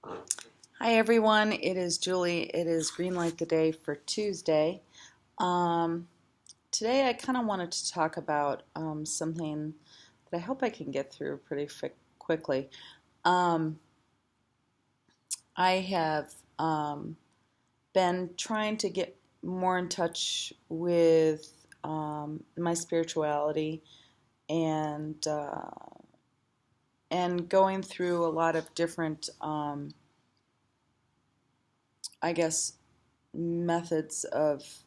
Hi everyone, it is Julie. It is Green Light the Day for Tuesday. Um, Today I kind of wanted to talk about something that I hope I can get through pretty quickly. Um, I have been trying to get more in touch with my spirituality and going through a lot of different, I guess, methods of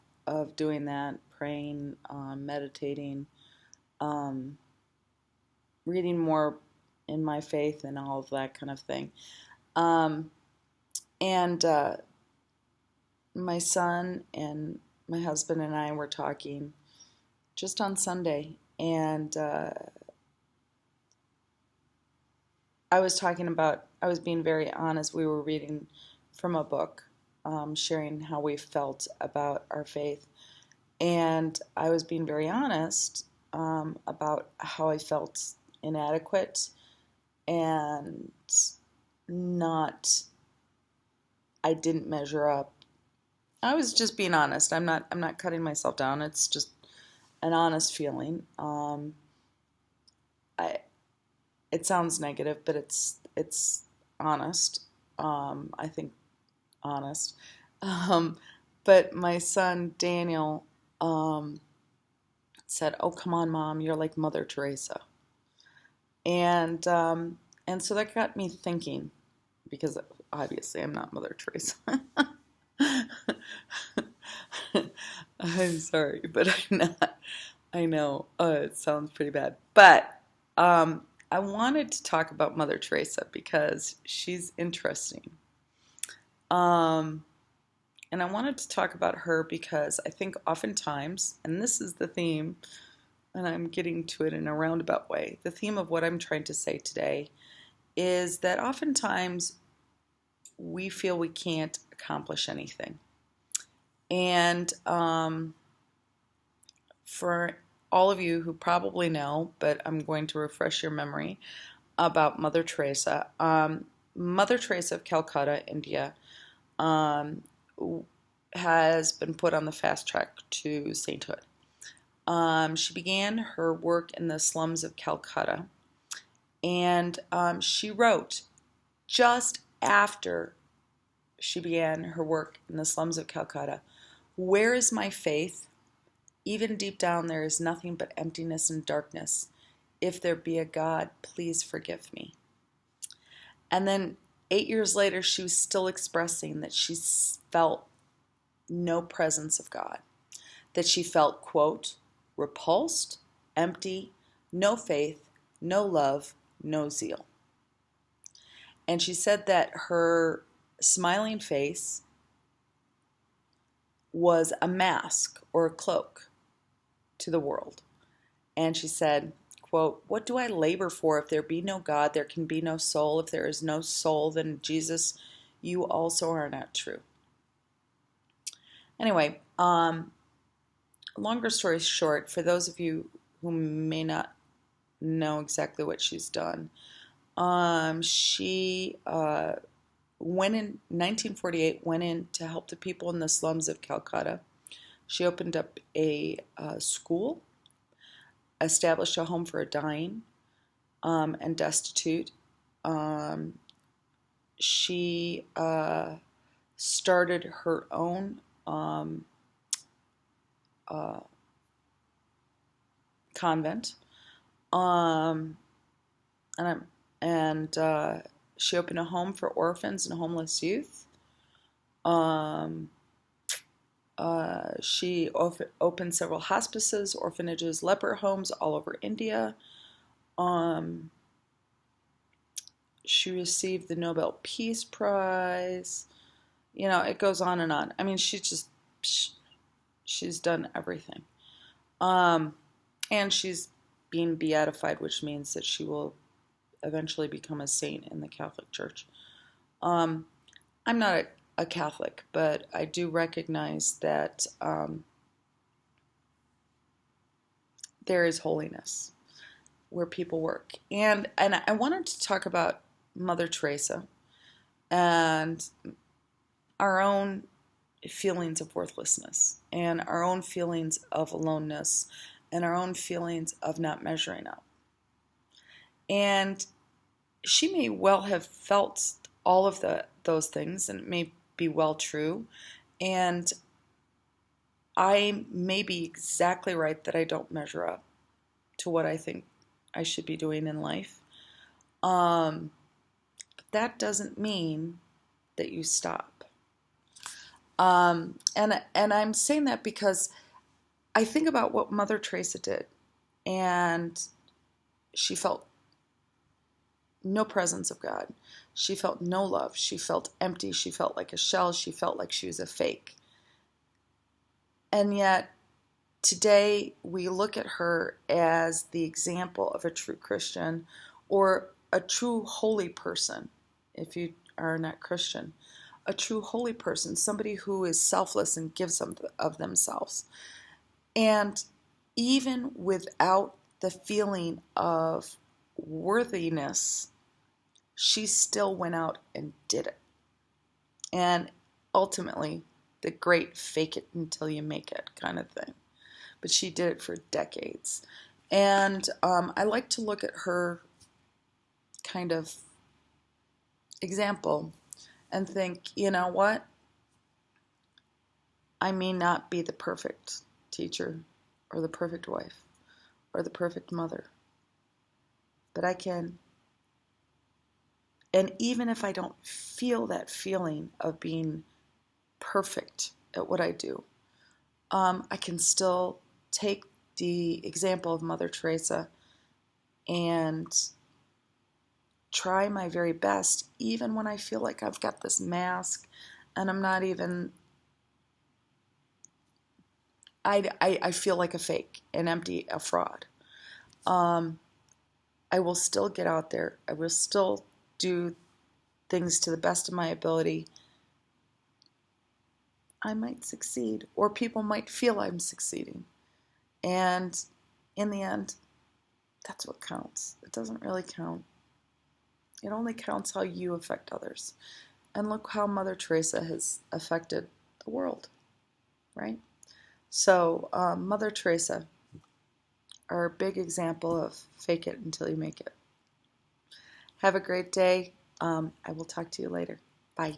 doing that, praying, meditating, um, reading more in my faith and all of that kind of thing. Um, and My son and my husband and I were talking just on Sunday, and I was being very honest. We were reading from a book, sharing how we felt about our faith. And I was being very honest about how I felt inadequate and not, I didn't measure up. I was just being honest. I'm not cutting myself down. It's just an honest feeling. I, it sounds negative, but it's honest. I think honest. Um, but my son Daniel said, "Oh, come on, Mom, you're like Mother Teresa." And so that got me thinking, because obviously I'm not Mother Teresa. I'm sorry, but I'm not. I know it sounds pretty bad, but I wanted to talk about Mother Teresa because she's interesting. Um, and I wanted to talk about her because I think oftentimes, and this is the theme, and I'm getting to it in a roundabout way, the theme of what I'm trying to say today is that oftentimes we feel we can't accomplish anything. And for all of you who probably know, but I'm going to refresh your memory about Mother Teresa. Mother Teresa of Calcutta, India, um, has been put on the fast track to sainthood. She began her work in the slums of Calcutta, and she wrote just after she began her work in the slums of Calcutta, "Where is my faith? Even deep down there is nothing but emptiness and darkness. If there be a God, please forgive me." And then 8 years later, she was still expressing that she felt no presence of God, that she felt, quote, repulsed, empty, no faith, no love, no zeal. And she said that her smiling face was a mask or a cloak to the world. And she said, quote, "What do I labor for? If there be no God, there can be no soul. If there is no soul, then Jesus, you also are not true." Anyway, longer story short, for those of you who may not know exactly what she's done, she went in 1948, went in to help the people in the slums of Calcutta. She opened up a school, established a home for a dying and destitute. She started her own uh, convent, um, and she opened a home for orphans and homeless youth. Um, she opened several hospices, orphanages, leper homes all over India. Um, she received the Nobel Peace Prize. You know, it goes on and on. I mean, she's done everything. Um, and she's being beatified, which means that she will eventually become a saint in the Catholic Church. Um, I'm not a Catholic, but I do recognize that there is holiness where people work. And I wanted to talk about Mother Teresa and our own feelings of worthlessness and our own feelings of aloneness and our own feelings of not measuring up. And she may well have felt all of those things, and it may be well true. And I may be exactly right that I don't measure up to what I think I should be doing in life. But that doesn't mean that you stop. And I'm saying that because I think about what Mother Teresa did, and she felt no presence of God. She felt no love. She felt empty. She felt like a shell. She felt like she was a fake. And yet, today we look at her as the example of a true Christian or a true holy person, if you are not Christian. A true holy person, somebody who is selfless and gives of themselves. And even without the feeling of worthiness, she still went out and did it. And ultimately, the great fake it until you make it kind of thing. But she did it for decades. And I like to look at her kind of example and think, you know what? I may not be the perfect teacher or the perfect wife or the perfect mother, but I can. And even if I don't feel that feeling of being perfect at what I do, I can still take the example of Mother Teresa and try my very best, even when I feel like I've got this mask and I'm not even, I feel like a fake, an empty, a fraud. I will still get out there. I will still do things to the best of my ability. I might succeed, or people might feel I'm succeeding. And in the end, that's what counts. It doesn't really count. It only counts how you affect others. And look how Mother Teresa has affected the world, right? So, Mother Teresa, our big example of fake it until you make it. Have a great day. I will talk to you later. Bye.